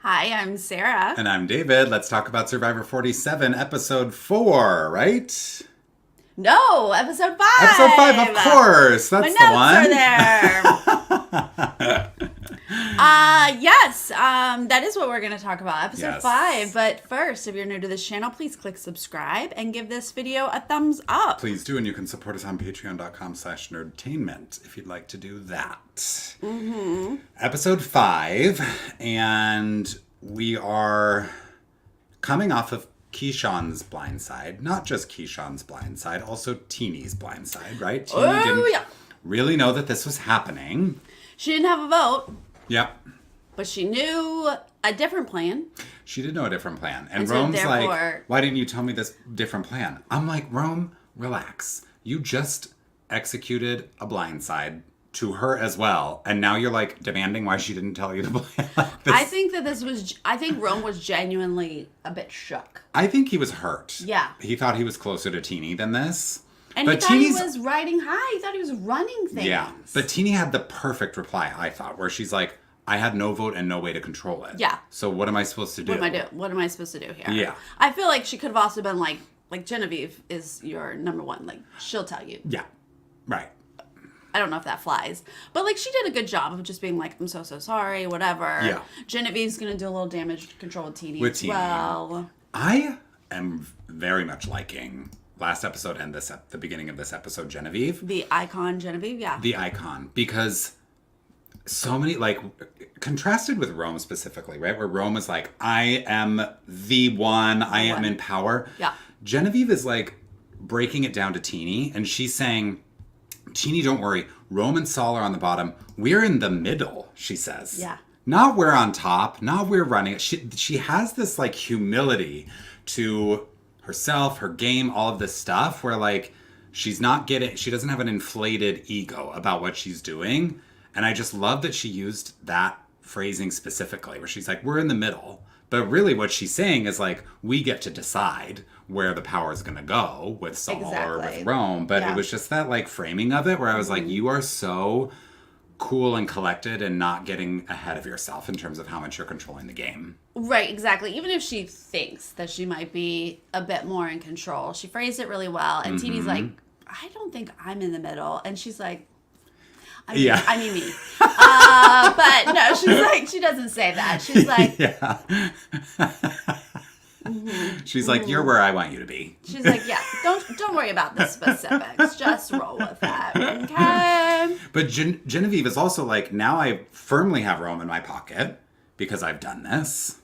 Hi, I'm Sarah. And I'm David. Let's talk about Survivor 47, episode 4, right? No, episode 5. Episode 5, of course. That's the one. My notes are there. Yes, that is what we're going to talk about, episode 5. But first, if you're new to this channel, please click subscribe and give this video a thumbs up. Please do, and you can support us on patreon.com/nerdtainment if you'd like to do that. Mm-hmm. Episode 5, and we are coming off of Keyshawn's blindside. Not just Keyshawn's blindside, also Teeny's blindside, right? Teeny didn't really know that this was happening. She didn't have a vote. Yep. But she knew a different plan. She did know a different plan. And Rome's like, why didn't you tell me this different plan? I'm like, Rome, relax. You just executed a blindside to her as well. And now you're like demanding why she didn't tell you the plan like this. I think Rome was genuinely a bit shook. I think he was hurt. Yeah. He thought he was closer to Teeny than this. And he thought he was riding high. He thought he was running things. Yeah. But Teeny had the perfect reply, I thought, where she's like, I had no vote and no way to control it. Yeah. So what am I supposed to do? What am I supposed to do here? Yeah. I feel like she could have also been like Genevieve is your number one. Like, she'll tell you. Yeah. Right. I don't know if that flies. But, like, she did a good job of just being like, I'm so sorry, whatever. Yeah. Genevieve's going to do a little damage control with Teeny With as Teeny. well. I am very much liking last episode and the beginning of this episode, Genevieve. The icon Genevieve, yeah. The icon. Because so many, like, contrasted with Rome specifically, right? Where Rome is like, I am the one. I am in power. Yeah. Genevieve is, like, breaking it down to Teeny. And she's saying, Teeny, don't worry. Rome and Saul are on the bottom. We're in the middle, she says. Yeah. Not we're on top. Not we're running. She has this, like, humility to herself, her game, all of this stuff where, like, she doesn't have an inflated ego about what she's doing. And I just love that she used that phrasing specifically where she's like, we're in the middle. But really what she's saying is like, we get to decide where the power is going to go with Saul or with Rome. But it was just that like framing of it where I was like, you are so cool and collected and not getting ahead of yourself in terms of how much you're controlling the game. Right, exactly. Even if she thinks that she might be a bit more in control, she phrased it really well. And Teeny's like, I don't think I'm in the middle. And she's like, I mean me. But no, she's like, she doesn't say that. She's like, She's like, you're where I want you to be. She's like, yeah, don't worry about the specifics. Just roll with that, okay? But Genevieve is also like, now I firmly have Rome in my pocket because I've done this.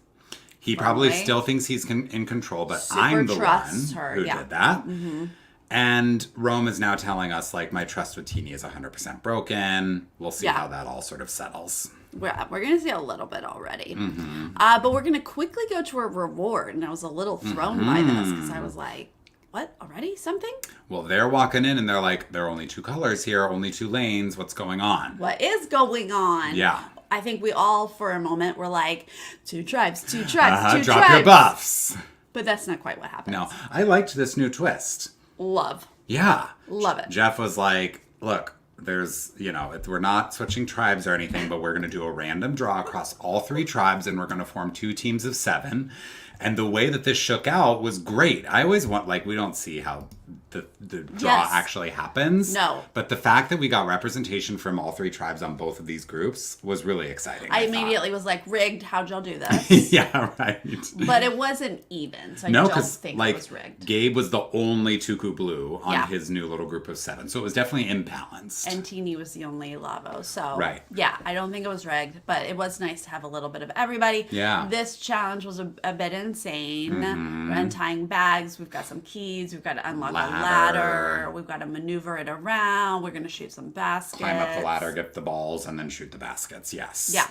He probably still thinks he's in control, but I'm the one who did that. Mm-hmm. And Rome is now telling us, like, my trust with Teeny is 100% broken. We'll see how that all sort of settles. We're going to see a little bit already. Mm-hmm. But we're going to quickly go to a reward. And I was a little thrown by this because I was like, what? Already? Something? Well, they're walking in and they're like, there are only 2 colors here, only 2 lanes. What's going on? What is going on? Yeah. I think we all, for a moment, were like, 2 tribes, 2 tribes, 2 drop tribes. your buffs. But that's not quite what happens. No. I liked this new twist. Love. Yeah. Love it. Jeff was like, look, there's, we're not switching tribes or anything, but we're going to do a random draw across all 3 tribes and we're going to form 2 teams of 7. And the way that this shook out was great. I always want, like, we don't see how the draw actually happens. No. But the fact that we got representation from all 3 tribes on both of these groups was really exciting. I immediately was like, rigged, how'd y'all do this? Yeah, right. But it wasn't even, so I don't think it was rigged. Gabe was the only Tuku Blue on his new little group of 7, so it was definitely imbalanced. And Teeny was the only Lavo, so yeah, I don't think it was rigged, but it was nice to have a little bit of everybody. Yeah. This challenge was a bit insane. We're untying bags, we've got some keys, we've got to unlock a ladder, we've got to maneuver it around, we're going to shoot some baskets. Climb up the ladder, get the balls, and then shoot the baskets, yes. Yeah.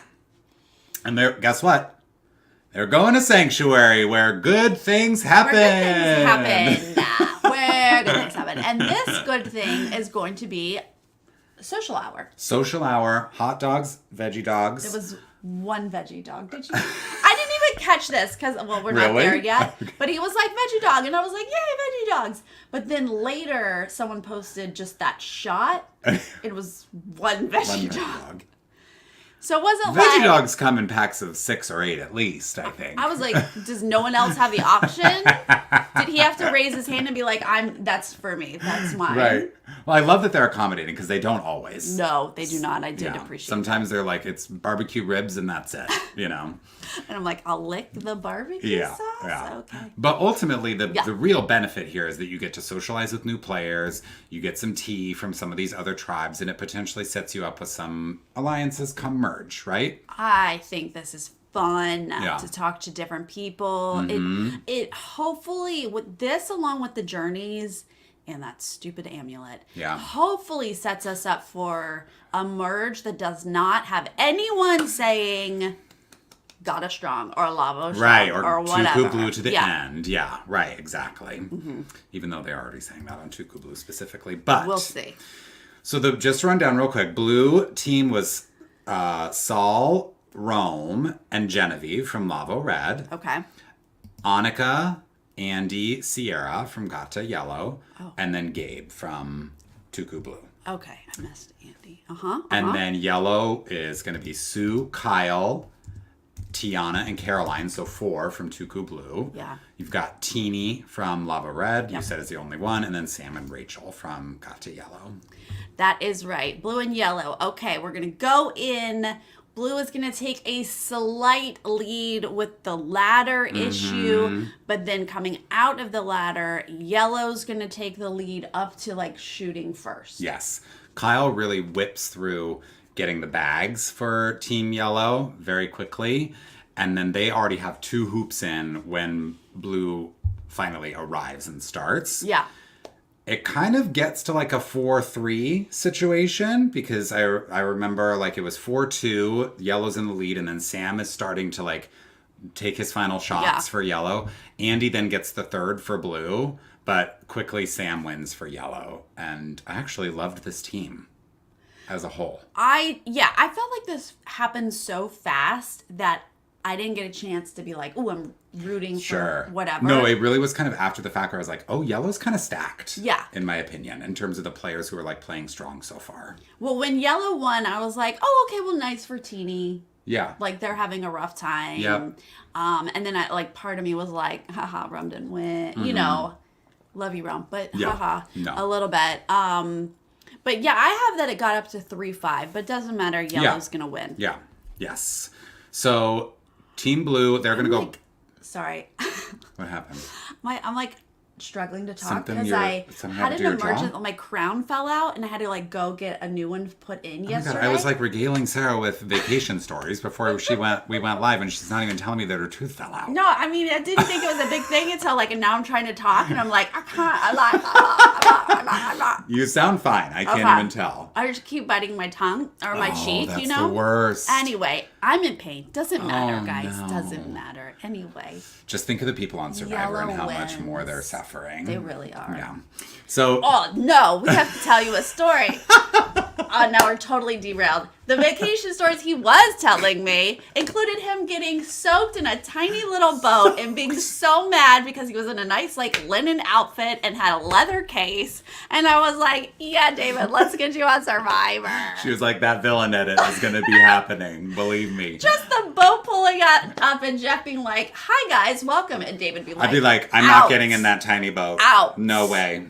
And guess what? They're going to Sanctuary where good things happen. Where good things happen. And this good thing is going to be social hour. Social hour, hot dogs, veggie dogs. It was 1 veggie dog. Did you? I didn't even catch this because, well, we're not there yet. But he was like, veggie dog. And I was like, yay, veggie dogs. But then later, someone posted just that shot. It was 1 veggie dog. So it wasn't Veggie dogs come in packs of 6 or 8 at least, I think. I was like, does no one else have the option? Did he have to raise his hand and be like, that's for me. That's mine. Right. Well, I love that they're accommodating because they don't always. No, they do not. I did appreciate Sometimes they're like, it's barbecue ribs and that's it, you know? And I'm like, I'll lick the barbecue sauce? Yeah. Okay. But ultimately, the real benefit here is that you get to socialize with new players, you get some tea from some of these other tribes, and it potentially sets you up with some alliances come merge, right? I think this is fun to talk to different people. Mm-hmm. It hopefully, with this along with the journeys and that stupid amulet, hopefully sets us up for a merge that does not have anyone saying got a strong or a Lavo strong, right, or whatever. Tuku Blue to the end. Yeah, right, exactly. Mm-hmm. Even though they're already saying that on Tuku Blue specifically. But we'll see. So just to run down real quick, blue team was Saul, Rome, and Genevieve from Lavo Red. Okay. Annika, Andy, Sierra from Gata Yellow. Oh. And then Gabe from Tuku Blue. Okay, I missed Andy. Uh-huh. And then yellow is going to be Sue, Kyle, Tiana, and Caroline. So 4 from Tuku Blue. Yeah. You've got Teeny from Lava Red. You said is the only one. And then Sam and Rachel from Gata Yellow. That is right. Blue and yellow. Okay, we're going to go in. Blue is going to take a slight lead with the ladder issue, but then coming out of the ladder, yellow's going to take the lead up to like shooting first. Yes. Kyle really whips through getting the bags for Team Yellow very quickly, and then they already have 2 hoops in when Blue finally arrives and starts. Yeah. It kind of gets to like a 4-3 situation because I remember like it was 4-2, Yellow's in the lead, and then Sam is starting to like take his final shots for Yellow. Andy then gets the third for Blue, but quickly Sam wins for Yellow. And I actually loved this team as a whole. I felt like this happened so fast that I didn't get a chance to be like, oh, I'm rooting for whatever. No, it really was kind of after the fact where I was like, oh, yellow's kind of stacked. Yeah. In my opinion, in terms of the players who are like playing strong so far. Well, when yellow won, I was like, oh, okay, well, nice for Teeny. Yeah. Like they're having a rough time. Yep. And then I like part of me was like, haha, Rum didn't win. You know, love you, Rum, but haha, a little bit. But yeah, I have that it got up to 3-5, but doesn't matter. Yellow's gonna win. Yeah. Yes. So Team Blue, they're gonna go. Sorry. What happened? I'm like struggling to talk because I had an emergency. My crown fell out and I had to like go get a new one put in yesterday. God, I was like regaling Sarah with vacation stories before we went live, and she's not even telling me that her tooth fell out. No, I mean I didn't think it was a big thing until like, and now I'm trying to talk and I'm like, I can't. You sound fine. I can't even tell. I just keep biting my tongue or my cheek. That's you know, the worst. Anyway, I'm in pain. Doesn't matter, guys. No. Doesn't matter. Anyway. Just think of the people on Survivor and how much more they're suffering. They really are. Yeah. So. Oh, no. We have to tell you a story. Now we're totally derailed. The vacation stories he was telling me included him getting soaked in a tiny little boat and being so mad because he was in a nice like linen outfit and had a leather case. And I was like, yeah, David, let's get you on Survivor. She was like, that villain edit is going to be happening. Believe me. Just the boat pulling up and Jeff being like, hi, guys, welcome. And David be like, I'd be like, I'm not getting in that tiny boat. Out. No way.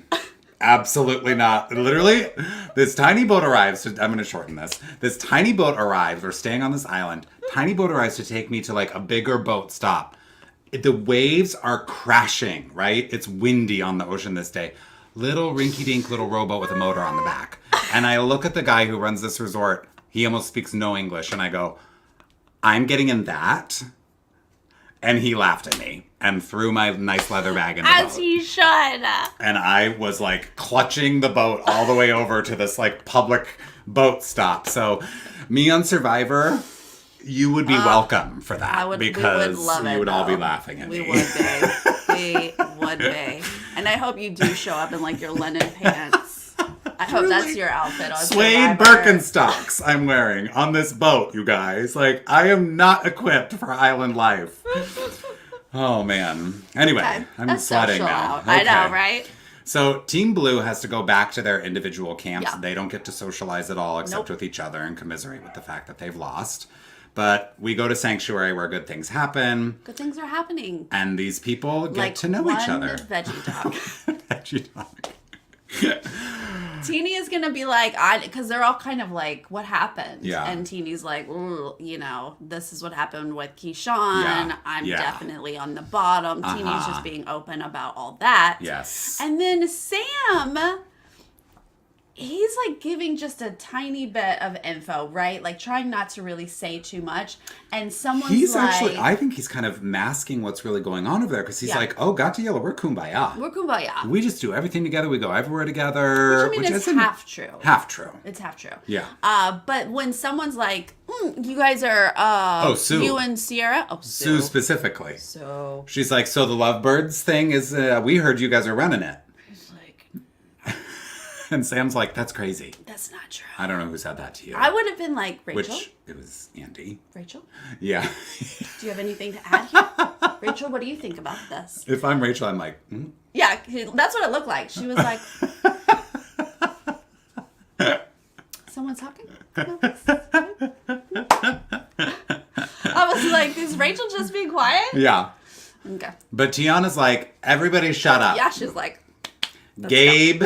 Absolutely not. Literally, this tiny boat arrives. I'm going to shorten this. This tiny boat arrives. We're staying on this island. Tiny boat arrives to take me to like a bigger boat stop. The waves are crashing, right? It's windy on the ocean this day. Little rinky-dink little rowboat with a motor on the back. And I look at the guy who runs this resort. He almost speaks no English. And I go, I'm getting in that. And he laughed at me and threw my nice leather bag in the boat. As he should. And I was like clutching the boat all the way over to this like public boat stop. So me on Survivor, you would be welcome for that because you would all be laughing at me. We would be. We would be. And I hope you do show up in like your linen pants. I hope that's your outfit on Suede Survivor. Birkenstocks I'm wearing on this boat, you guys. Like, I am not equipped for island life. Oh, man. Anyway, I'm sweating now. Okay. I know, right? So Team Blue has to go back to their individual camps. Yeah. They don't get to socialize at all except with each other and commiserate with the fact that they've lost. But we go to Sanctuary where good things happen. Good things are happening. And these people get like to know each other. Veggie dog. Veggie dog. Teeny is going to be like, because they're all kind of like, what happened? Yeah. And Teeny's like, you know, this is what happened with Keyshawn. Yeah. I'm Yeah. definitely on the bottom. Teeny's just being open about all that. Yes. And then Sam, he's like giving just a tiny bit of info, right? Like trying not to really say too much. And someone's actually, I think he's kind of masking what's really going on over there because he's like, oh, Gotcha Yellow, we're kumbaya. We're kumbaya. We just do everything together. We go everywhere together. Which is half true. Half true. It's half true. Yeah. But when someone's like, you guys are, Sue. you and Sierra? Oh, Sue specifically. So. She's like, so the Lovebirds thing is, we heard you guys are running it. He's like. And Sam's like, that's crazy. That's not true. I don't know who said that to you. I would have been like, Rachel? Which, it was Andy. Rachel? Yeah. Do you have anything to add here? Rachel, what do you think about this? If I'm Rachel, I'm like, Yeah, that's what it looked like. She was like, someone's talking? No, I was like, is Rachel just being quiet? Yeah. Okay. But Tiana's like, everybody shut up. Yeah, she's like, Gabe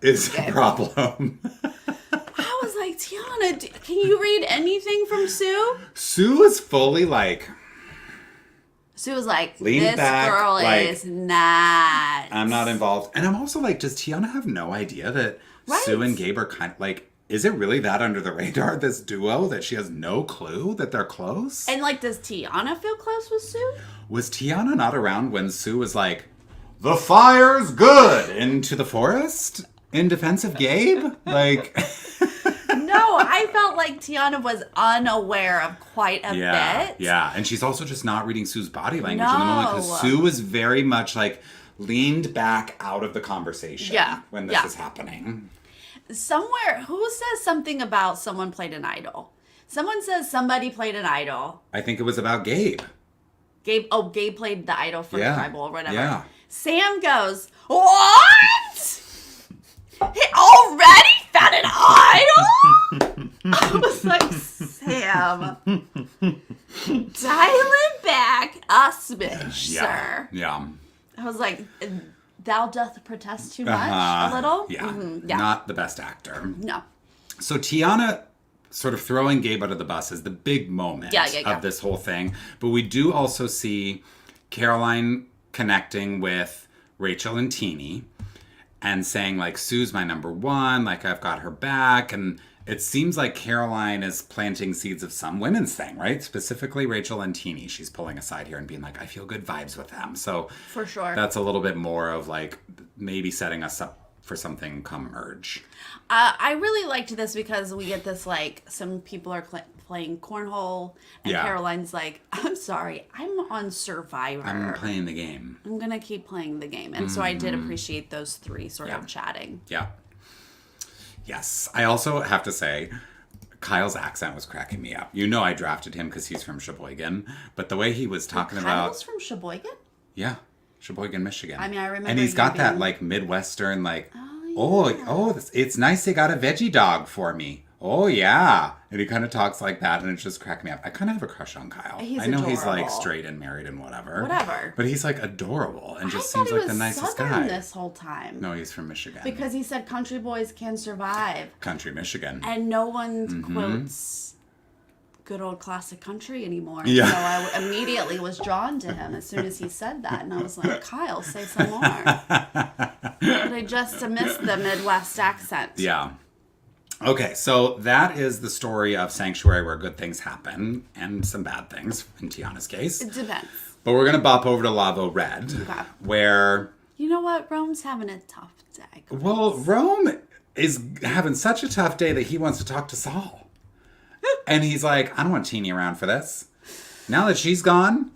is a problem. I was like, Tiana, can you read anything from Sue? Sue is fully like... Sue was like, lean this back, girl like, is not. I'm not involved. And I'm also like, does Tiana have no idea that Sue and Gabe are kind of like... Is it really that under the radar, this duo, that she has no clue that they're close? And like, does Tiana feel close with Sue? Was Tiana not around when Sue was like, the fire's good, into the forest in defense of Gabe? Like... No, I felt like Tiana was unaware of quite a bit. Yeah, and she's also just not reading Sue's body language in the moment because Sue was very much like leaned back out of the conversation when this is happening. Somewhere, who says something about someone played an idol? Someone says somebody played an idol. I think it was about Gabe. Gabe played the idol for tribal or whatever. Yeah. Sam goes, what? He already found an idol? I was like, Sam, dial it back a smidge, sir. Yeah. I was like, thou doth protest too much a little? Yeah. Mm-hmm. Yeah. Not the best actor. No. So Tiana sort of throwing Gabe out of the bus is the big moment of this whole thing. But we do also see Caroline connecting with Rachel and Teeny and saying, like, Sue's my number one, like, I've got her back. And it seems like Caroline is planting seeds of some women's thing, right? Specifically Rachel and Teeny. She's pulling aside here and being like, I feel good vibes with them. So for sure, that's a little bit more of, like, maybe setting us up for something come merge. I really liked this because we get this, like, some people are playing cornhole, and Caroline's like, I'm sorry, I'm on Survivor. I'm playing the game. I'm going to keep playing the game. And so I did appreciate those three sort of chatting. Yeah. Yes. I also have to say, Kyle's accent was cracking me up. You know I drafted him because he's from Sheboygan, but the way he was talking about... Kyle's from Sheboygan? Yeah. Sheboygan, Michigan. I mean, I remember. And he's got that, like, Midwestern, like, it's nice they got a veggie dog for me. Oh, yeah. And he kind of talks like that, and it just cracked me up. I kind of have a crush on Kyle. I know he's, like, straight and married and whatever. But he's, like, adorable and just seems like the nicest guy. This whole time. No, he's from Michigan. Because he said country boys can survive. Country Michigan. And no one quotes good old classic country anymore. Yeah. So I immediately was drawn to him as soon as he said that. And I was like, Kyle, say some more. But I just missed the Midwest accent. Yeah. Okay, so that is the story of Sanctuary where good things happen and some bad things in Tiana's case. It depends. But we're going to bop over to Lavo Red, where... You know what? Rome's having a tough day. Well, Rome is having such a tough day that he wants to talk to Saul. And he's like, I don't want Teeny around for this. Now that she's gone,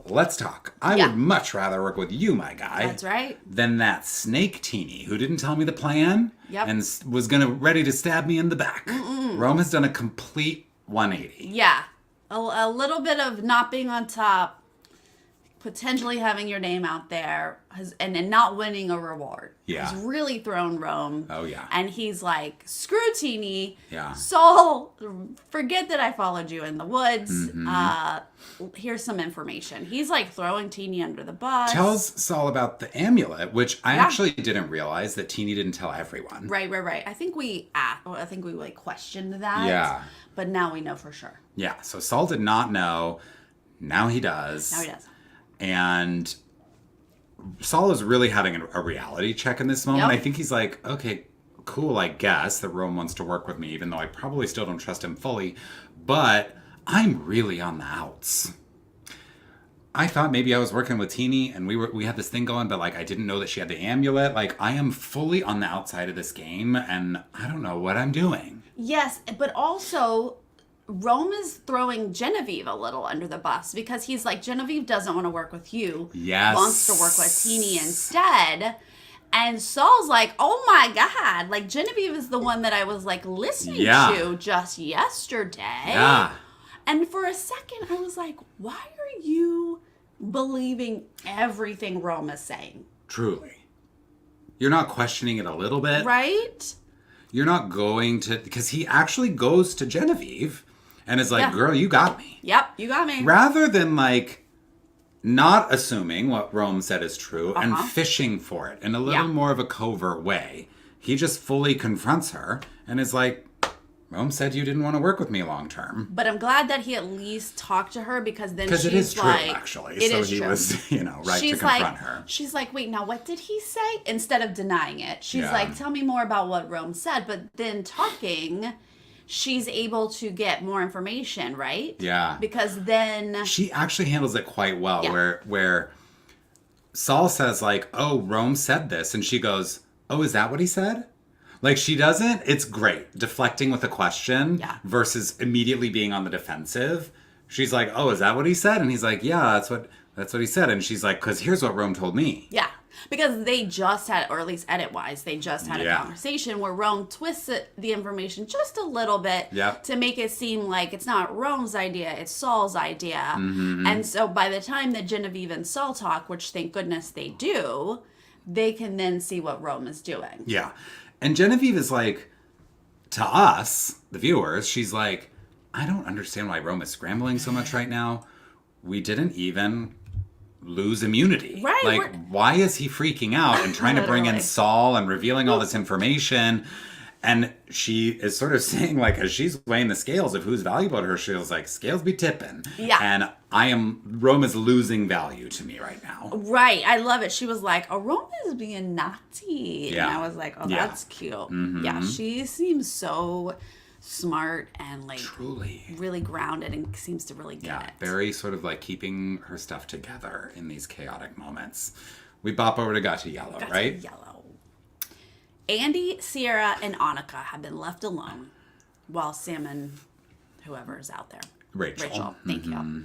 let's talk. I would much rather work with you, my guy. That's right. Than that snake Teeny who didn't tell me the plan and was ready to stab me in the back. Rome has done a complete 180. Yeah. A little bit of not being on top potentially having your name out there and not winning a reward has really thrown Rome. Oh, yeah. And he's like, screw Teeny. Yeah. Saul, forget that I followed you in the woods. Mm-hmm. Here's some information. He's like throwing Teeny under the bus. Tells Saul about the amulet, which I actually didn't realize that Teeny didn't tell everyone. Right. I think we like questioned that. Yeah. But now we know for sure. Yeah. So Saul did not know. Now he does. And Saul is really having a reality check in this moment. I think he's like, okay, cool, I guess that Rome wants to work with me, even though I probably still don't trust him fully. But I'm really on the outs. I thought maybe I was working with Teeny and we had this thing going, but like I didn't know that she had the amulet. Like I am fully on the outside of this game and I don't know what I'm doing. Yes, but also Rome is throwing Genevieve a little under the bus because he's like, Genevieve doesn't want to work with you. Yes. Wants to work with Teeny instead. And Saul's like, oh my God. Like, Genevieve is the one that I was like listening to just yesterday. Yeah. And for a second, I was like, why are you believing everything Rome is saying? Truly. You're not questioning it a little bit. Right? You're not going to, because he actually goes to Genevieve and is like, girl, you got me. Yep, you got me. Rather than like not assuming what Rome said is true and fishing for it in a little more of a covert way. He just fully confronts her and is like, Rome said you didn't want to work with me long term. But I'm glad that he at least talked to her because then she's it is true, like... actually. So he was, right to confront her. She's like, wait, now what did he say? Instead of denying it. She's like, tell me more about what Rome said. But then talking, she's able to get more information, right? Yeah. Because then... She actually handles it quite well where Saul says like, oh, Rome said this. And she goes, oh, is that what he said? Like, she doesn't, it's great, deflecting with a question versus immediately being on the defensive. She's like, oh, is that what he said? And he's like, yeah, that's what he said. And she's like, because here's what Rome told me. Yeah, because they just had, or at least edit-wise, they just had a conversation where Rome twisted the information just a little bit to make it seem like it's not Rome's idea, it's Saul's idea. Mm-hmm. And so by the time that Genevieve and Saul talk, which thank goodness they do, they can then see what Rome is doing. Yeah. And Genevieve is like, to us, the viewers, she's like, I don't understand why Rome is scrambling so much right now. We didn't even lose immunity. Right. Like, why is he freaking out and trying to bring in Saul and revealing all this information? And she is sort of saying, like, as she's weighing the scales of who's valuable to her, she was like, scales be tipping. Yeah. And Rome is losing value to me right now. Right. I love it. She was like, oh, Rome is being naughty. Yeah. And I was like, oh, that's cute. Mm-hmm. Yeah. She seems so smart and like truly really grounded and seems to really get it. Very sort of like keeping her stuff together in these chaotic moments. We bop over to Gotcha Yellow, right? Yellow. Andy, Sierra, and Annika have been left alone while Sam and whoever is out there. Rachel. Thank you.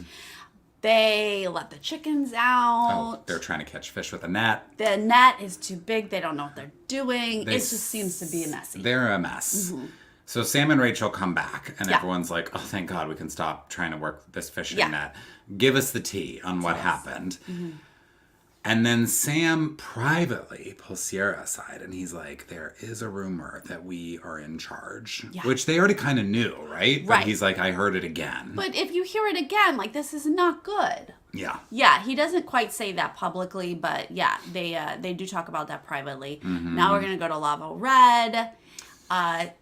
They let the chickens out. Oh, they're trying to catch fish with a net. The net is too big. They don't know what they're doing. It just seems to be messy. They're a mess. Mm-hmm. So Sam and Rachel come back, and everyone's like, oh, thank God we can stop trying to work this fishing net. Give us the tea on what happened. Mm-hmm. And then Sam privately pulls Sierra aside, and he's like, there is a rumor that we are in charge. Yeah. Which they already kind of knew, right? But he's like, I heard it again. But if you hear it again, like, this is not good. Yeah. Yeah, he doesn't quite say that publicly, but yeah, they do talk about that privately. Mm-hmm. Now we're going to go to Lavo Red.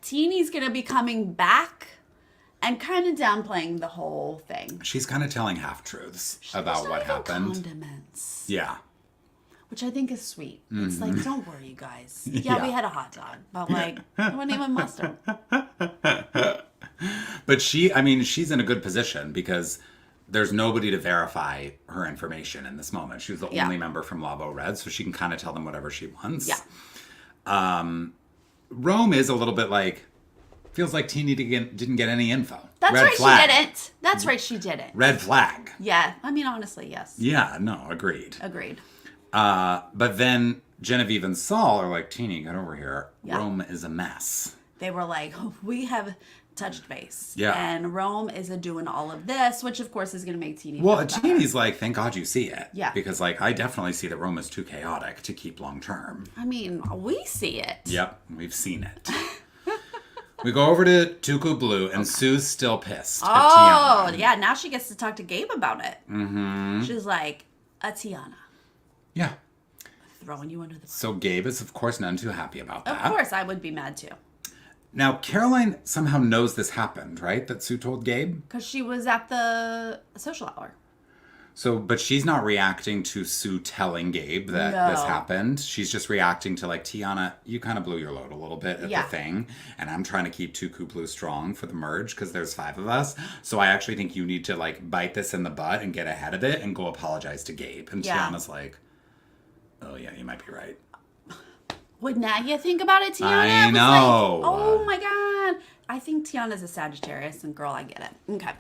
Teeny's going to be coming back and kind of downplaying the whole thing. She's kind of telling half-truths about what happened. Condiments. Yeah. Which I think is sweet. Mm-hmm. It's like, don't worry, you guys. Yeah, we had a hot dog, but like, it wasn't even mustard. But she's in a good position because there's nobody to verify her information in this moment. She's the only member from Lavo Red, so she can kind of tell them whatever she wants. Yeah. Rome is a little bit like, feels like Teeny didn't get any info. That's right, she didn't. That's right, she didn't. Red flag. Yeah, I mean, honestly, yes. Yeah, no, agreed. Agreed. But then Genevieve and Saul are like, Teeny, get over here. Yeah. Rome is a mess. They were like, we have touched base. Yeah. And Rome is doing all of this, which of course is going to make Teeny Well, Teeny's like, thank God you see it. Yeah. Because, like, I definitely see that Rome is too chaotic to keep long term. I mean, we see it. Yep, we've seen it. We go over to Tuku Blue, and Sue's still pissed at Oh, Tiana. yeah. Now she gets to talk to Gabe about it. Mm-hmm. She's like, Tiana. Yeah. Throwing you under the bus. So Gabe is, of course, none too happy about that. Of course, I would be mad too. Now, Caroline somehow knows this happened, right? That Sue told Gabe? Because she was at the social hour. So, but she's not reacting to Sue telling Gabe that this happened. She's just reacting to, like, Tiana, you kind of blew your load a little bit at the thing. And I'm trying to keep Tuku Blue strong for the merge because there's 5 of us. So I actually think you need to, like, bite this in the butt and get ahead of it and go apologize to Gabe. And Tiana's like, oh, yeah, you might be right. What, now you think about it, Tiana? I know. Like, oh, my God. I think Tiana's a Sagittarius, and girl, I get it. Okay.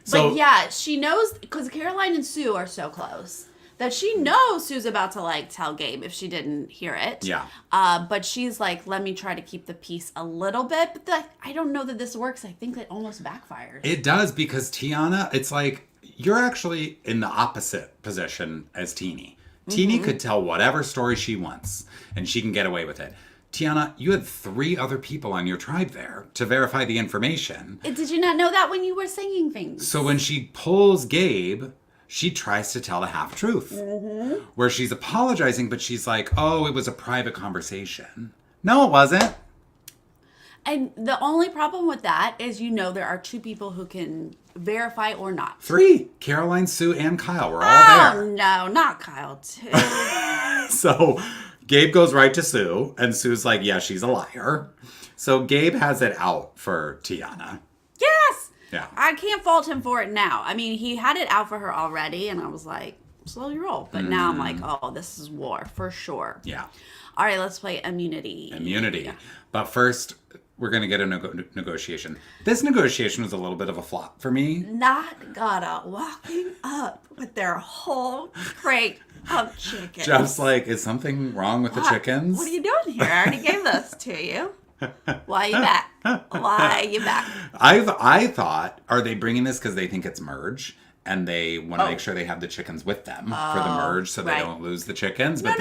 So, but yeah, she knows, because Caroline and Sue are so close, that she knows Sue's about to, like, tell Gabe if she didn't hear it. Yeah. But she's like, let me try to keep the peace a little bit. But I don't know that this works. I think that almost backfires. It does, because Tiana, it's like, you're actually in the opposite position as Teeny. Teeny could tell whatever story she wants, and she can get away with it. Tiana, you had 3 other people on your tribe there to verify the information. Did you not know that when you were singing things? So when she pulls Gabe, she tries to tell the half-truth. Where she's apologizing, but she's like, oh, it was a private conversation. No, it wasn't. And the only problem with that is, there are 2 people who can verify or not. 3. Caroline, Sue, and Kyle were all there. Oh, no, not Kyle, too. So Gabe goes right to Sue, and Sue's like, yeah, she's a liar. So Gabe has it out for Tiana. Yes! Yeah. I can't fault him for it now. I mean, he had it out for her already, and I was like, slowly roll. But now I'm like, oh, this is war, for sure. Yeah. All right, let's play immunity. Yeah. But first, we're going to get a negotiation. This negotiation was a little bit of a flop for me. Not gotta walking up with their whole crate of chickens. Jeff's like, is something wrong with the chickens? What are you doing here? I already gave this to you. Why are you back? Why are you back? I thought, are they bringing this because they think it's merge? And they want to make sure they have the chickens with them for the merge so they don't lose the chickens. But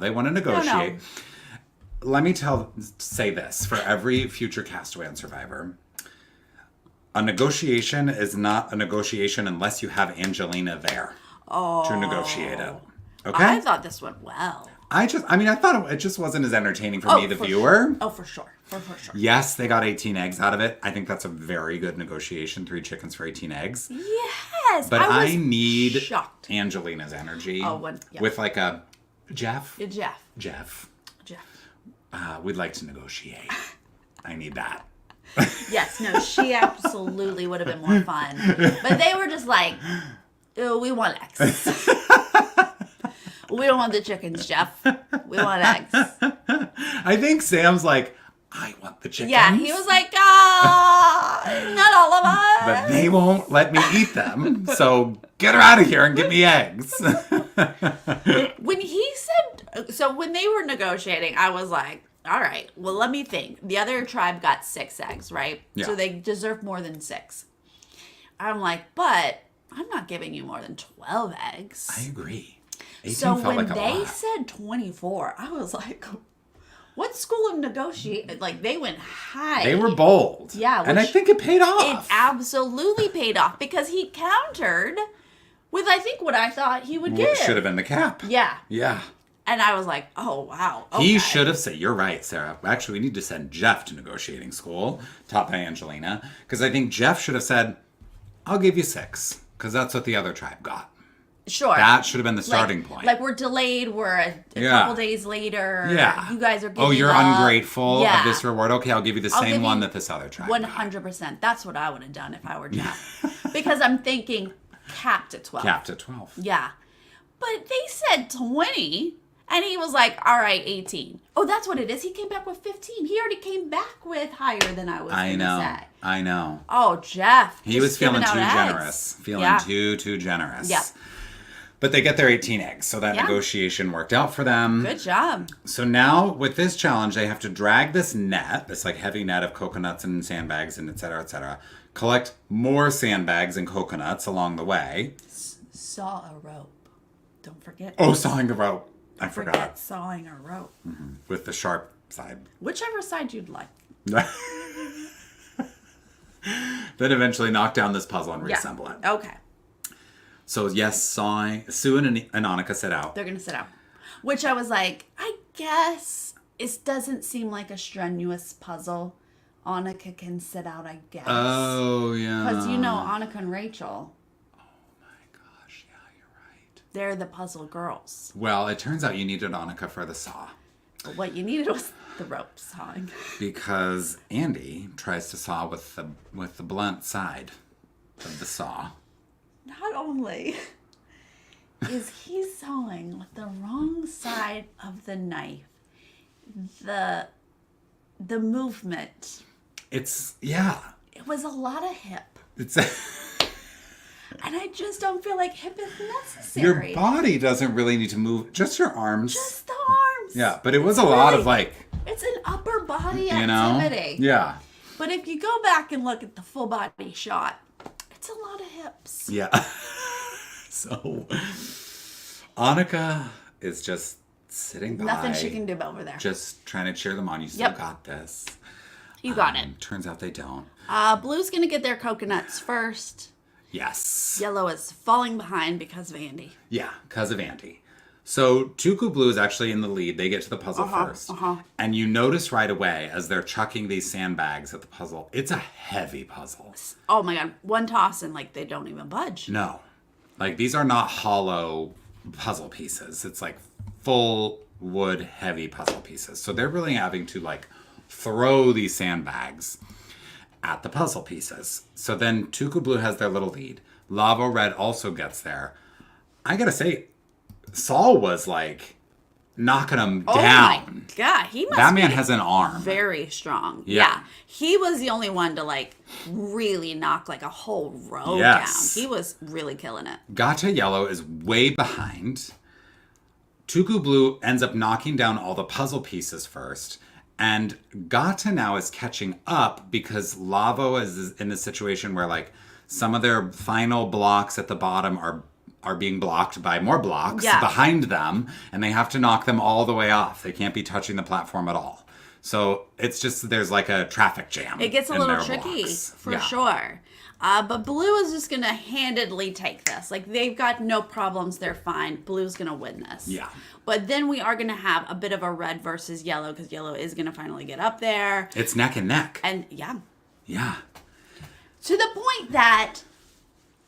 they want to negotiate. No. Let me say this for every future castaway on Survivor. A negotiation is not a negotiation unless you have Angelina there to negotiate it. Okay? I thought this went well. I thought it just wasn't as entertaining for me, the viewer. Sure. Oh, for sure. For sure. Yes, they got 18 eggs out of it. I think that's a very good negotiation. 3 chickens for 18 eggs. Yes. But I need shocked. Angelina's energy. Yeah. With like a Jeff. Jeff. We'd like to negotiate. I need that. Yes, no, she absolutely would have been more fun. But they were just like, oh, we want eggs. We don't want the chickens, Jeff. We want eggs. I think Sam's like, I want the chickens. Yeah, he was like, not all of us. But they won't let me eat them. So get her out of here and give me eggs. When he said, when they were negotiating, I was like, all right, well, let me think. The other tribe got 6 eggs, right? Yeah. So they deserve more than 6. I'm like, but I'm not giving you more than 12 eggs. I agree. So when they said 24, I was like, what school of negotiate? Like, they went high. They were bold. Yeah. And I think it paid off. It absolutely paid off because he countered with, I think, what I thought he would give. Should have been the cap. Yeah. Yeah. And I was like, oh, wow. Okay. He should have said, you're right, Sarah. Actually, we need to send Jeff to negotiating school, taught by Angelina. Because I think Jeff should have said, I'll give you 6. Because that's what the other tribe got. Sure. That should have been the starting point. Like, we're delayed. We're a couple days later. Yeah. You guys are giving you're ungrateful of this reward. Okay, I'll give you the same one that this other tribe 100%. That's what I would have done if I were Jeff. Because I'm thinking capped at 12. Capped at 12. Yeah. But they said 20. And he was like, all right, 18. Oh, that's what it is. He came back with 15. He already came back with higher than I was going to say. I know. Oh, Jeff. He was feeling too generous. Too generous. Yeah. Yeah. But they get their 18 eggs, so that negotiation worked out for them. Good job. So now, with this challenge, they have to drag this net, this like heavy net of coconuts and sandbags and et cetera, collect more sandbags and coconuts along the way. Saw a rope. Don't forget. Oh, sawing the rope. I forgot. Sawing a rope. Mm-hmm. With the sharp side. Whichever side you'd like. Then eventually knock down this puzzle and reassemble it. Okay. So yes, Sue and Annika set out. They're going to sit out. Which I was like, I guess it doesn't seem like a strenuous puzzle. Annika can sit out, I guess. Oh, yeah. Because you know Annika and Rachel. Oh my gosh, yeah, you're right. They're the puzzle girls. Well, it turns out you needed Annika for the saw. But what you needed was the rope sawing. Because Andy tries to saw with the blunt side of the saw. Not only is he sawing with the wrong side of the knife, the movement. It was a lot of hip. It's and I just don't feel like hip is necessary. Your body doesn't really need to move, just your arms. Just the arms. Yeah, but it was a lot of like... It's an upper body You activity. know? Yeah. But if you go back and look at the full body shot, it's a lot of hips. Yeah. So, Annika is just sitting by. Nothing she can do over there. Just trying to cheer them on. You still got this. You got it. Turns out they don't. Blue's going to get their coconuts first. Yes. Yellow is falling behind because of Andy. Yeah, because of Andy. So, Tuku Blue is actually in the lead. They get to the puzzle first. And you notice right away as they're chucking these sandbags at the puzzle, it's a heavy puzzle. Oh my God. One toss and like they don't even budge. No. Like these are not hollow puzzle pieces. It's like full wood heavy puzzle pieces. So they're really having to like throw these sandbags at the puzzle pieces. So then Tuku Blue has their little lead. Lavo Red also gets there. I gotta say, Saul was like knocking him down. Oh my God, that man has an arm. Very strong. Yeah. He was the only one to like really knock like a whole row down. He was really killing it. Gata Yellow is way behind. Tuku Blue ends up knocking down all the puzzle pieces first. And Gata now is catching up because Lavo is in a situation where like some of their final blocks at the bottom are being blocked by more blocks behind them, and they have to knock them all the way off. They can't be touching the platform at all. So it's just, there's like a traffic jam. It gets a little tricky, for sure. But Blue is just going to handedly take this. Like, they've got no problems. They're fine. Blue's going to win this. Yeah. But then we are going to have a bit of a red versus yellow, because yellow is going to finally get up there. It's neck and neck. And, Yeah. To the point that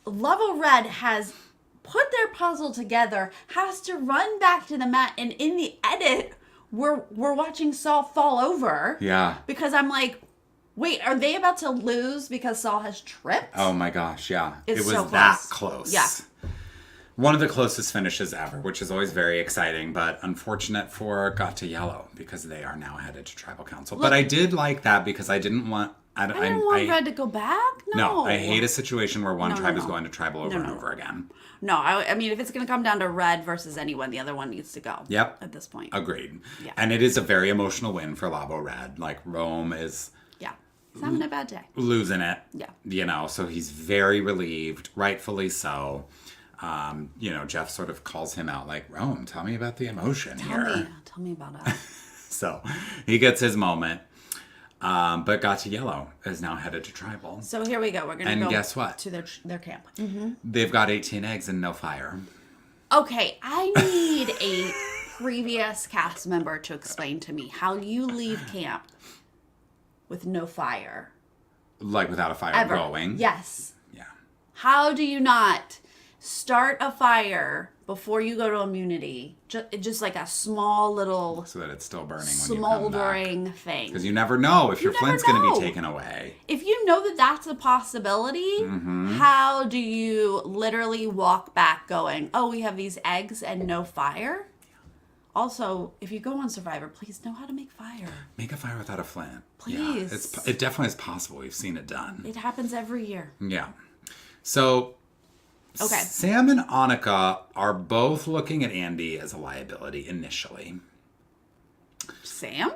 Lavo Red has put their puzzle together, has to run back to the mat, and in the edit, we're watching Saul fall over. Yeah. Because I'm like, wait, are they about to lose because Saul has tripped? Oh my gosh, yeah. It was so that close. Yeah. One of the closest finishes ever, which is always very exciting, but unfortunate for Gata Yellow because they are now headed to Tribal Council. But I did like that because I didn't want... I didn't want Red to go back? No. I hate a situation where one tribe is going to Tribal over and over again. No, I mean, if it's going to come down to Red versus anyone, the other one needs to go. Yep. At this point. Agreed. Yeah. And it is a very emotional win for Lavo Red. Like, Rome is... Yeah. He's having a bad day. Losing it. Yeah. You know, so he's very relieved, rightfully so. You know, Jeff sort of calls him out like, Rome, tell me about the emotion here. Tell me about it. So he gets his moment. But Gata Yellow is now headed to Tribal. So here we go. We're going to go. And guess what? To their camp. Mm-hmm. They've got 18 eggs and no fire. Okay, I need a previous cast member to explain to me how you leave camp with no fire. Like without a fire going? Yes. Yeah. How do you not start a fire before you go to immunity? Just like a small little... So that it's still burning smoldering thing. Because you never know if your flint's going to be taken away. If you know that that's a possibility, how do you literally walk back going, oh, we have these eggs and no fire? Also, if you go on Survivor, please know how to make fire. Make a fire without a flint. Please. Yeah, it definitely is possible. We've seen it done. It happens every year. Yeah. So Okay. Sam and Annika are both looking at Andy as a liability initially. Sam?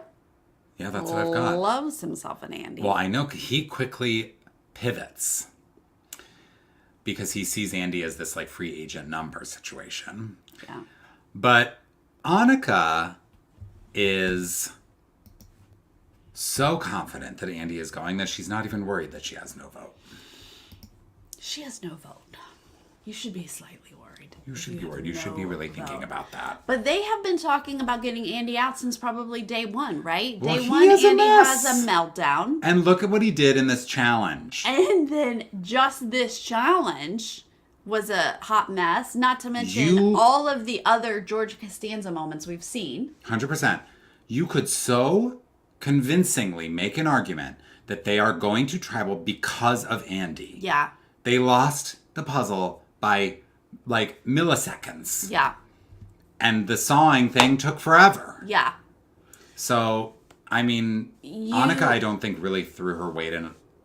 Yeah, that's what I've got. Loves himself an Andy. Well, I know he quickly pivots because he sees Andy as this like free agent number situation. Yeah. But Annika is so confident that Andy is going that she's not even worried that she has no vote. She has no vote. You should be slightly worried. You should be worried. You should be really thinking about that. But they have been talking about getting Andy out since probably day one, right? Well, Day one, Andy has a meltdown. And look at what he did in this challenge. And then just this challenge was a hot mess, not to mention all of the other George Costanza moments we've seen. 100%. You could so convincingly make an argument that they are going to tribal because of Andy. Yeah. They lost the puzzle by like milliseconds. Yeah. And the sawing thing took forever. Yeah. So, I mean, Annika, I don't think really threw her weight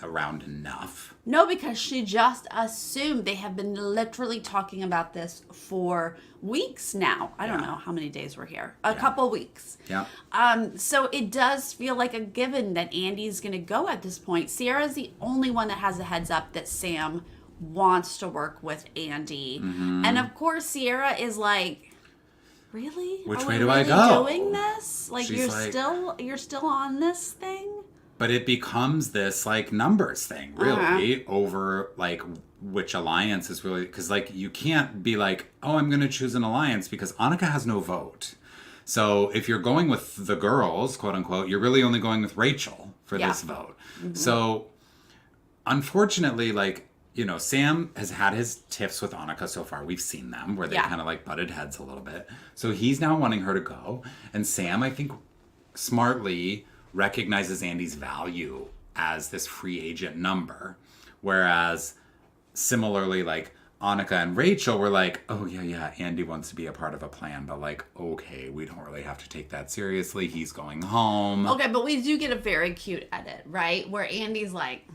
around enough. No, because she just assumed. They have been literally talking about this for weeks now. I don't know how many days we're here. A couple weeks. Yeah. So it does feel like a given that Andy's going to go at this point. Sierra's the only one that has a heads up that Sam wants to work with Andy. Mm-hmm. And of course, Sierra is like, really? Which Are way we do really I go? Doing this? Like you're still on this thing? But it becomes this like numbers thing, really, over like which alliance is really, because like you can't be like, oh, I'm going to choose an alliance because Annika has no vote. So if you're going with the girls, quote unquote, you're really only going with Rachel for this vote. Mm-hmm. So unfortunately, like, you know, Sam has had his tiffs with Annika so far. We've seen them where they kind of like butted heads a little bit. So he's now wanting her to go. And Sam, I think, smartly recognizes Andy's value as this free agent number. Whereas similarly, like Annika and Rachel were like, oh yeah, Andy wants to be a part of a plan, but like, okay, we don't really have to take that seriously. He's going home. Okay, but we do get a very cute edit, right? Where Andy's like,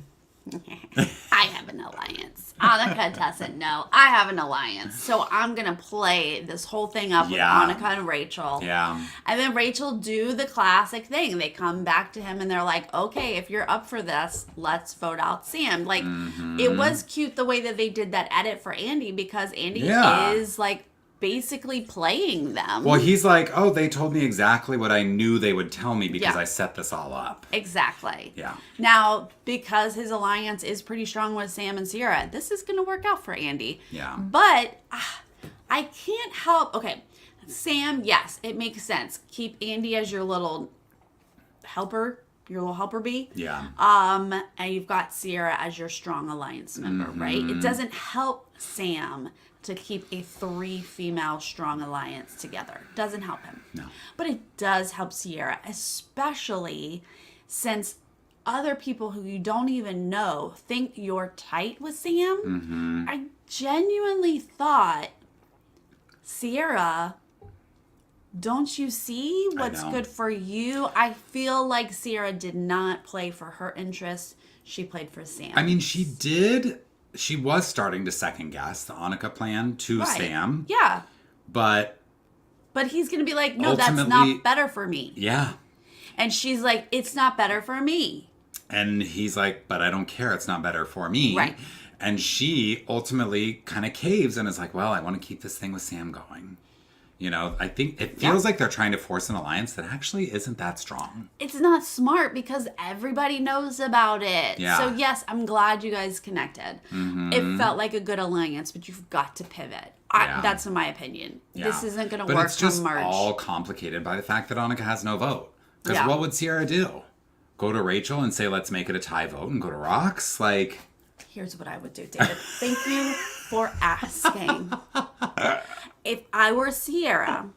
I have an alliance. Annika doesn't know. I have an alliance. So I'm going to play this whole thing up with Annika and Rachel. Yeah. And then Rachel do the classic thing. They come back to him and they're like, okay, if you're up for this, let's vote out Sam. Like, it was cute the way that they did that edit for Andy because Andy is like basically playing them. Well, he's like, oh, they told me exactly what I knew they would tell me because I set this all up. Exactly. Yeah. Now, because his alliance is pretty strong with Sam and Sierra, this is going to work out for Andy. Yeah. But I can't help. Okay, Sam, yes, it makes sense. Keep Andy as your little helper. Your little helper bee. Yeah. And you've got Sierra as your strong alliance member, right? It doesn't help Sam to keep a 3 female strong alliance together. Doesn't help him. No. But it does help Sierra, especially since other people who you don't even know think you're tight with Sam. Mm-hmm. I genuinely thought, Sierra, don't you see what's good for you? I feel like Sierra did not play for her interests. She played for Sam. I mean, she did. She was starting to second guess the Annika plan to Sam. Yeah. But he's going to be like, no, that's not better for me. Yeah. And she's like, it's not better for me. And he's like, but I don't care. It's not better for me. Right. And she ultimately kind of caves and is like, well, I want to keep this thing with Sam going. You know, I think it feels like they're trying to force an alliance that actually isn't that strong. It's not smart because everybody knows about it. Yeah. So, yes, I'm glad you guys connected. Mm-hmm. It felt like a good alliance, but you've got to pivot. That's in my opinion. Yeah. This isn't going to work. But it's just merge. all complicated by the fact that Annika has no vote. Because what would Sierra do? Go to Rachel and say, let's make it a tie vote and go to Rocks? Like... Here's what I would do, David. Thank you for asking. If I were Sierra,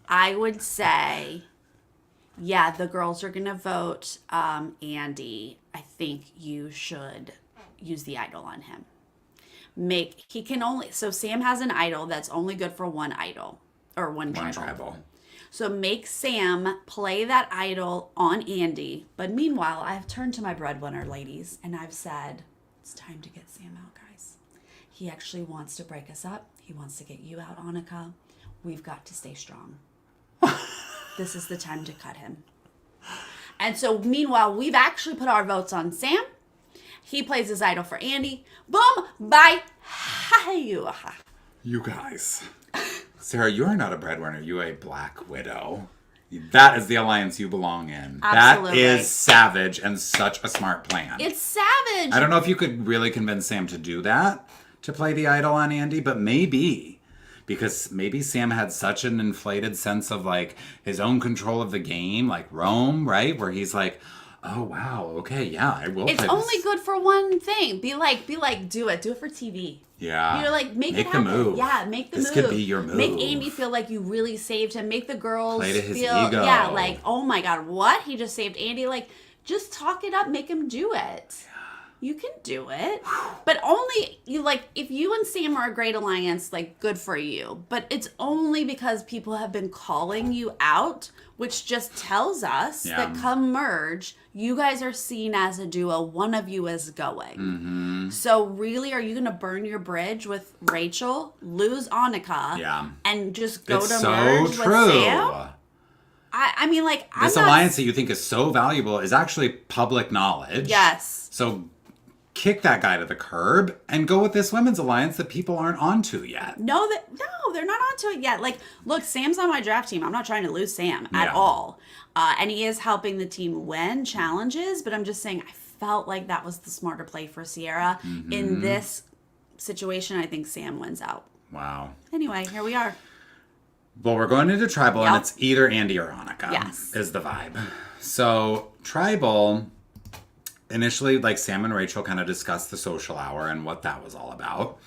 I would say, yeah, the girls are going to vote Andy. I think you should use the idol on him. So Sam has an idol that's only good for one idol or one tribal. So make Sam play that idol on Andy. But meanwhile, I've turned to my breadwinner ladies and I've said, it's time to get Sam out, guys. he actually wants to break us up. He wants to get you out, Annika. We've got to stay strong. This is the time to cut him. And so, meanwhile, we've actually put our votes on Sam. He plays his idol for Andy. Boom! Bye! You guys. Sarah, you're not a breadwinner. You're a black widow. That is the alliance you belong in. Absolutely. That is savage and such a smart plan. It's savage. I don't know if you could really convince Sam to do that, to play the idol on Andy, but maybe. Because maybe Sam had such an inflated sense of, like, his own control of the game, like Rome, right? Where he's like, oh, wow, okay, yeah, I will play this. It's only good for one thing. Be like, do it. Do it for TV. Yeah. You're like, make it happen. The move. Yeah, make the move. This could be your move. Make Andy feel like you really saved him. Make the girls play to his feel, ego. yeah, like, oh my God, what? He just saved Andy. Like, just talk it up. Make him do it. Yeah. You can do it. But only, if you and Sam are a great alliance, like, good for you. But it's only because people have been calling you out, which just tells us that come merge, you guys are seen as a duo. One of you is going. Mm-hmm. So really, are you going to burn your bridge with Rachel, lose Annika, and just go to merge with Sam? I mean, like, this alliance that you think is so valuable is actually public knowledge. Yes. So kick that guy to the curb and go with this women's alliance that people aren't onto yet. No, they're not onto it yet. Like, look, Sam's on my draft team. I'm not trying to lose Sam at all. And he is helping the team win challenges, but I'm just saying I felt like that was the smarter play for Sierra. Mm-hmm. In this situation, I think Sam wins out. Wow. Anyway, here we are. Well, we're going into Tribal, and it's either Andy or Annika. Yes. Is the vibe. So, Tribal, initially, like, Sam and Rachel kind of discussed the social hour and what that was all about.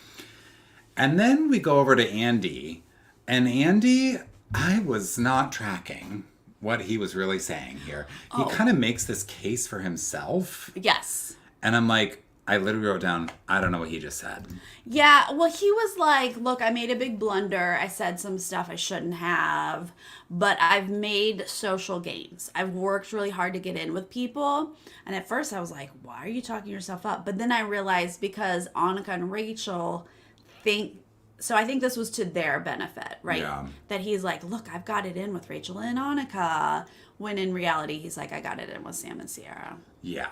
And then we go over to Andy. And Andy, I was not tracking what he was really saying here. He kind of makes this case for himself. Yes. And I'm like, I literally wrote down, I don't know what he just said. Yeah, well, he was like, look, I made a big blunder. I said some stuff I shouldn't have, but I've made social gains. I've worked really hard to get in with people. And at first I was like, why are you talking yourself up? But then I realized because Annika and Rachel think, so I think this was to their benefit, right? Yeah. That he's like, look, I've got it in with Rachel and Annika. When in reality, he's like, I got it in with Sam and Sierra. Yeah.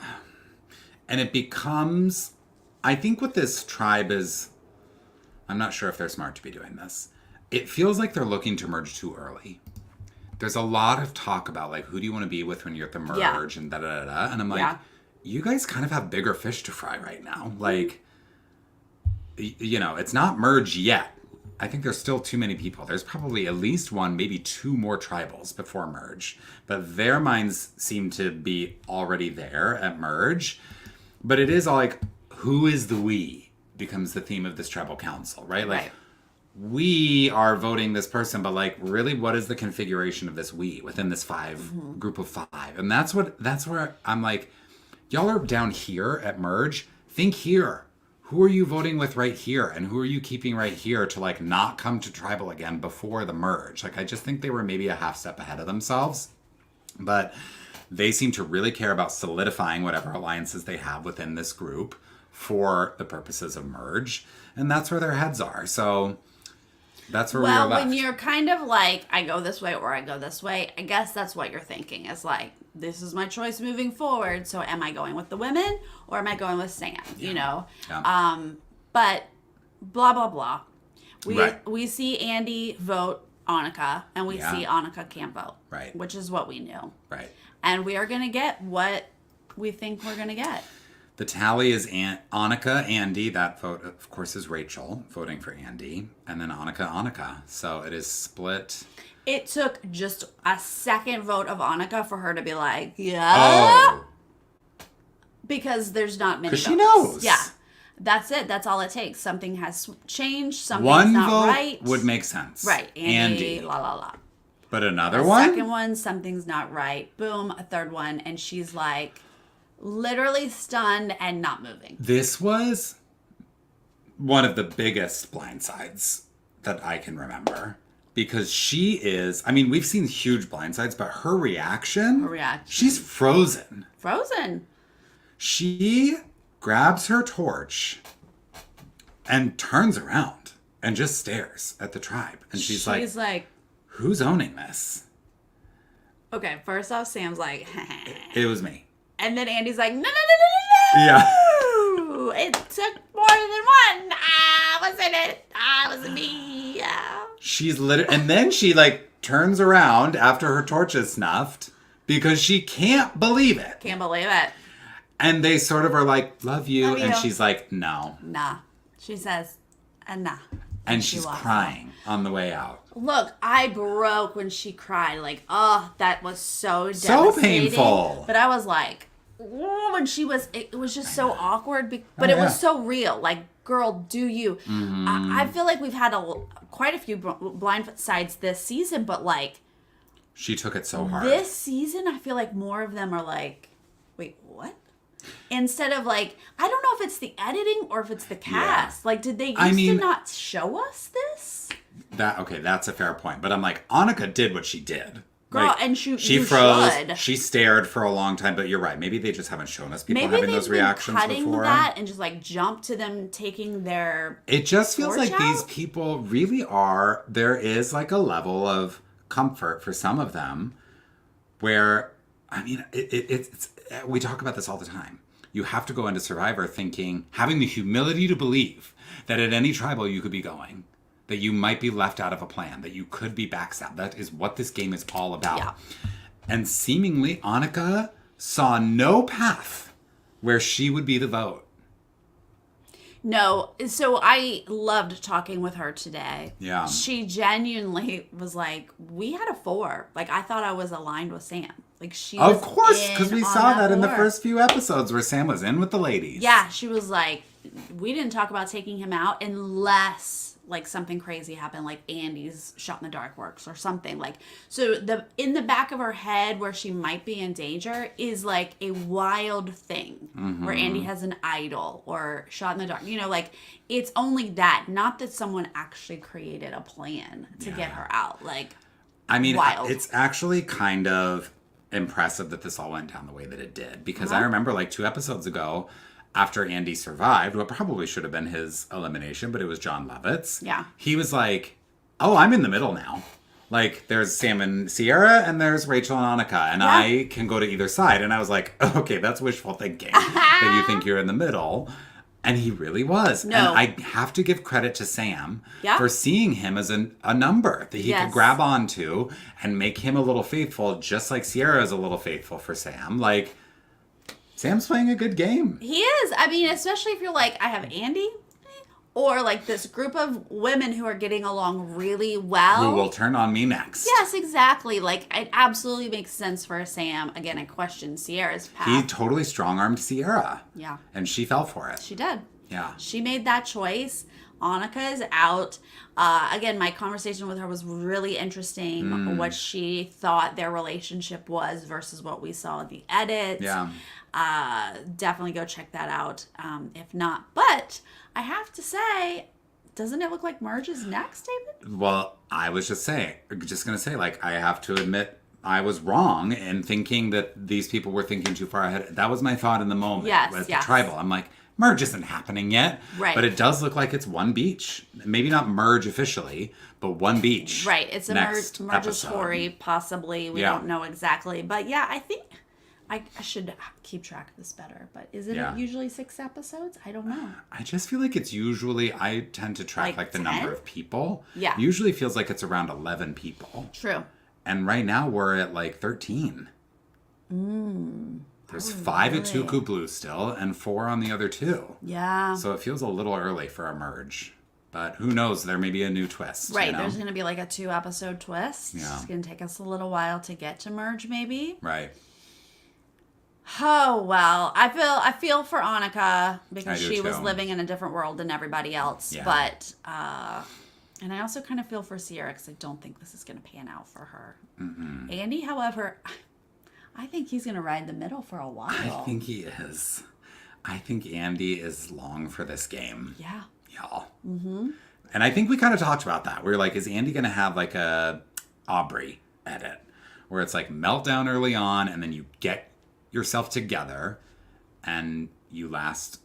And it becomes, I think what this tribe is, I'm not sure if they're smart to be doing this. It feels like they're looking to merge too early. There's a lot of talk about, like, who do you want to be with when you're at the merge and da-da-da-da. And I'm like, you guys kind of have bigger fish to fry right now. Like, you know, it's not merge yet. I think there's still too many people. There's probably at least one, maybe two more tribals before merge. But their minds seem to be already there at merge. But it is all like, who is the we becomes the theme of this tribal council, right? Like, we are voting this person, but, like, really, what is the configuration of this we within this group of five? And that's where I'm like, y'all are down here at merge. Think here. Who are you voting with right here? And who are you keeping right here to, like, not come to tribal again before the merge? Like, I just think they were maybe a half step ahead of themselves. But they seem to really care about solidifying whatever alliances they have within this group for the purposes of merge. And that's where their heads are. So that's where we are left. Well, when you're kind of like, I go this way or I go this way, I guess that's what you're thinking. Is like, this is my choice moving forward. So am I going with the women or am I going with Sam? Yeah. You know? Yeah. But blah, blah, blah. We see Andy vote Annika and we see Annika can't vote. Right. Which is what we knew. Right. And we are going to get what we think we're going to get. The tally is Annika, Andy. That vote, of course, is Rachel voting for Andy. And then Annika. So it is split. It took just a second vote of Annika for her to be like, because there's not many votes. Because she knows. Yeah. That's it. That's all it takes. Something has changed. Something's One not vote right. would make sense. Right. Andy. La, la, la. But another one? Second one, something's not right. Boom, a third one. And she's like literally stunned and not moving. This was one of the biggest blindsides that I can remember. Because she is, I mean, we've seen huge blindsides, but her reaction. She's frozen. Frozen. She grabs her torch and turns around and just stares at the tribe. And she's like, who's owning this? Okay, first off, Sam's like, it was me. And then Andy's like, no. Yeah. It took more than one. Wasn't it? It was me. Yeah. She's literally, and then she like turns around after her torch is snuffed because she can't believe it. Can't believe it. And they sort of are like, love you. And she's like, no. Nah. She says, nah. And she's crying on the way out. Look, I broke when she cried. Like, oh, that was so devastating. So painful. But I was like, when she was, it was just so awkward. But it was so real. Like, girl, do you? Mm-hmm. I feel like we've had quite a few blindsides this season, but like. She took it so hard. This season, I feel like more of them are like, wait, what? Instead of like, I don't know if it's the editing or if it's the cast. Yeah. Like, did they used to not show us this? That's a fair point. But I'm like, Annika did what she did. Girl, like, and she froze. Should. She stared for a long time. But you're right. Maybe they just haven't shown us people having those reactions before. Maybe they've been cutting that and just like jump to them taking their. It just feels like these people really are. There is like a level of comfort for some of them, where I mean, it's we talk about this all the time. You have to go into Survivor having the humility to believe that at any tribal you could be going, that you might be left out of a plan, that you could be backstabbed. That is what this game is all about. Yeah. And seemingly, Annika saw no path where she would be the vote. No. So I loved talking with her today. Yeah. She genuinely was like, we had a 4. Like, I thought I was aligned with Sam. Like, she was, of course, because we saw that in the first few episodes where Sam was in with the ladies. Yeah, she was like, we didn't talk about taking him out unless like something crazy happened, like Andy's shot in the dark works or something. Like, so in the back of her head where she might be in danger is like a wild thing where Andy has an idol or shot in the dark. You know, like it's only that, not that someone actually created a plan to get her out. Like, I mean, wild. It's actually kind of impressive that this all went down the way that it did, because I remember like 2 episodes ago, after Andy survived what probably should have been his elimination, but it was John Lovett's. Yeah, he was like, oh, I'm in the middle now. Like, there's Sam and Sierra, and there's Rachel and Annika, and I can go to either side. And I was like, okay, that's wishful thinking that you think you're in the middle. And he really was. No. And I have to give credit to Sam for seeing him as a number that he could grab onto and make him a little faithful, just like Sierra is a little faithful for Sam. Like, Sam's playing a good game. He is. I mean, especially if you're like, I have Andy, or like this group of women who are getting along really well. Who will turn on me next. Yes, exactly. Like, it absolutely makes sense for Sam. Again, I question Sierra's path. He totally strong-armed Sierra. Yeah. And she fell for it. She did. Yeah. She made that choice. Annika is out. Again, my conversation with her was really interesting. What she thought their relationship was versus what we saw in the edits. Yeah. Definitely go check that out. If not, but I have to say, doesn't it look like Merge is next, David? Well, I was just going to say, like, I have to admit I was wrong in thinking that these people were thinking too far ahead. That was my thought in the moment with the tribal. I'm like, Merge isn't happening yet. Right. But it does look like it's one beach. Maybe not Merge officially, but one beach. Right. It's a Mergatory, possibly. We don't know exactly. But yeah, I think I should keep track of this better. But isn't it usually 6 episodes? I don't know. I just feel like it's usually, I tend to track like the 10? Number of people. Yeah. Usually feels like it's around 11 people. True. And right now we're at like 13. There's 5 at Tuku Blue still, and 4 on the other 2. Yeah. So it feels a little early for a Merge. But who knows? There may be a new twist. Right. You know? There's going to be like a 2-episode twist. Yeah. It's going to take us a little while to get to Merge, maybe. Right. Oh, well. I feel for Annika because she was too. living in a different world than everybody else. Yeah. But, and I also kind of feel for Sierra because I don't think this is going to pan out for her. Mm-mm. Andy, however, I think he's going to ride the middle for a while. I think he is. I think Andy is long for this game. Yeah. Y'all. Mm-hmm. And I think we kind of talked about that. We were like, is Andy going to have like a Aubrey edit where it's like meltdown early on and then you get yourself together and you last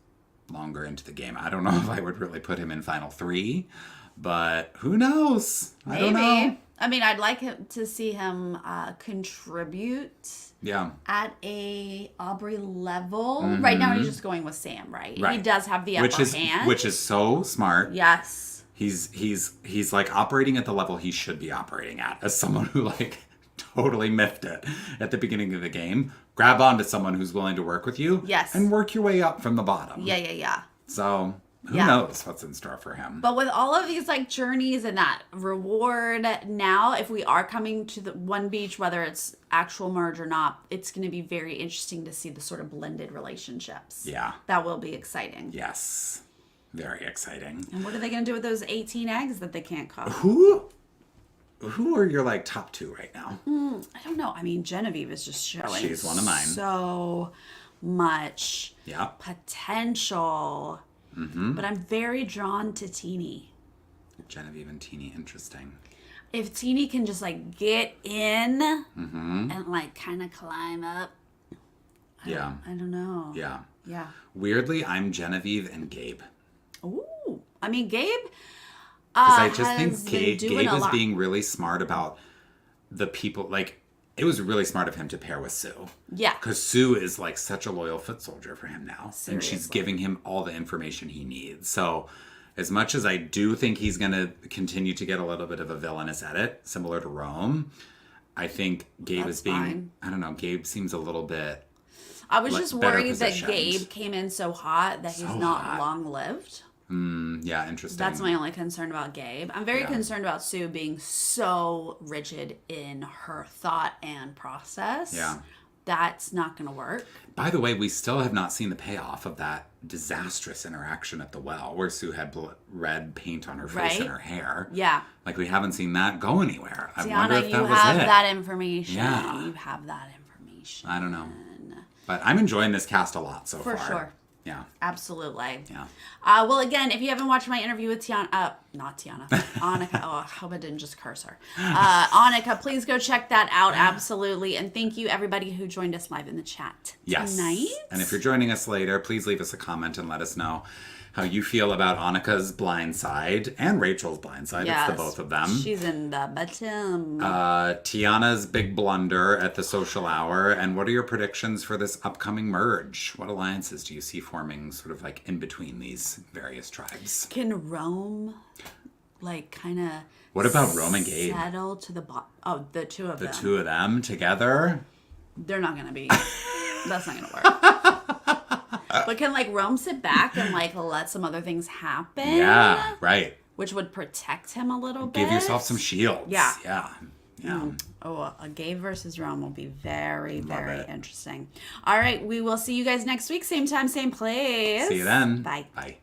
longer into the game. I don't know if I would really put him in final 3, but who knows? I don't know. I mean, I'd like to see him contribute. Yeah. At a Aubrey level. Mm-hmm. Right now he's just going with Sam, right? He does have the upper hand. Which is so smart. Yes. He's like operating at the level he should be operating at, as someone who like totally miffed it at the beginning of the game. Grab onto someone who's willing to work with you. Yes. And work your way up from the bottom. Yeah. So who knows what's in store for him. But with all of these like journeys and that reward now, if we are coming to the one beach, whether it's actual merge or not, it's going to be very interesting to see the sort of blended relationships. Yeah. That will be exciting. Yes. Very exciting. And what are they going to do with those 18 eggs that they can't cook? Who are your like top 2 right now? I don't know. I mean, Genevieve is just showing She's one of mine. So much potential. Mm-hmm. But I'm very drawn to Teeny. Genevieve and Teeny, interesting. If Teeny can just like get in and like kind of climb up. I don't know. Yeah. Weirdly, I'm Genevieve and Gabe. Ooh. I mean, Gabe. Because I just think Gabe is being really smart about the people. Like, it was really smart of him to pair with Sue. Yeah. Because Sue is like such a loyal foot soldier for him now. Seriously. And she's giving him all the information he needs. So as much as I do think he's going to continue to get a little bit of a villainous edit, similar to Rome, I think Gabe is being, fine. I don't know, Gabe seems a little bit I was just worried that Gabe came in so hot that he's not long-lived. Yeah, interesting. That's my only concern about Gabe. I'm very concerned about Sue being so rigid in her thought and process. Yeah. That's not going to work. By the way, we still have not seen the payoff of that disastrous interaction at the well where Sue had red paint on her face and her hair. Yeah. Like, we haven't seen that go anywhere. I Tiana, wonder if that was you have it. that information. Yeah. You have that information. I don't know. But I'm enjoying this cast a lot so far. For sure. Yeah. Absolutely. Yeah. Well, again, if you haven't watched my interview with Tiana, not Tiana, Annika. Oh, I hope I didn't just curse her. Annika, please go check that out. Absolutely. And thank you, everybody who joined us live in the chat tonight. And if you're joining us later, please leave us a comment and let us know how you feel about Annika's blindside and Rachel's blindside. Yes, it's the both of them. She's in the bottom. Tiana's big blunder at the social hour. And what are your predictions for this upcoming merge? What alliances do you see forming sort of like in between these various tribes? Can Rome like kind of... What about Rome and Gabe? Settle to the bottom. Oh, the two of them. The two of them together? They're not going to be... That's not going to work. But can like Rome sit back and like let some other things happen? Yeah, right. Which would protect him a little bit. Give yourself some shields. Yeah. Yeah. Oh, a Gabe versus Rome will be very, very interesting. All right, we will see you guys next week. Same time, same place. See you then. Bye. Bye.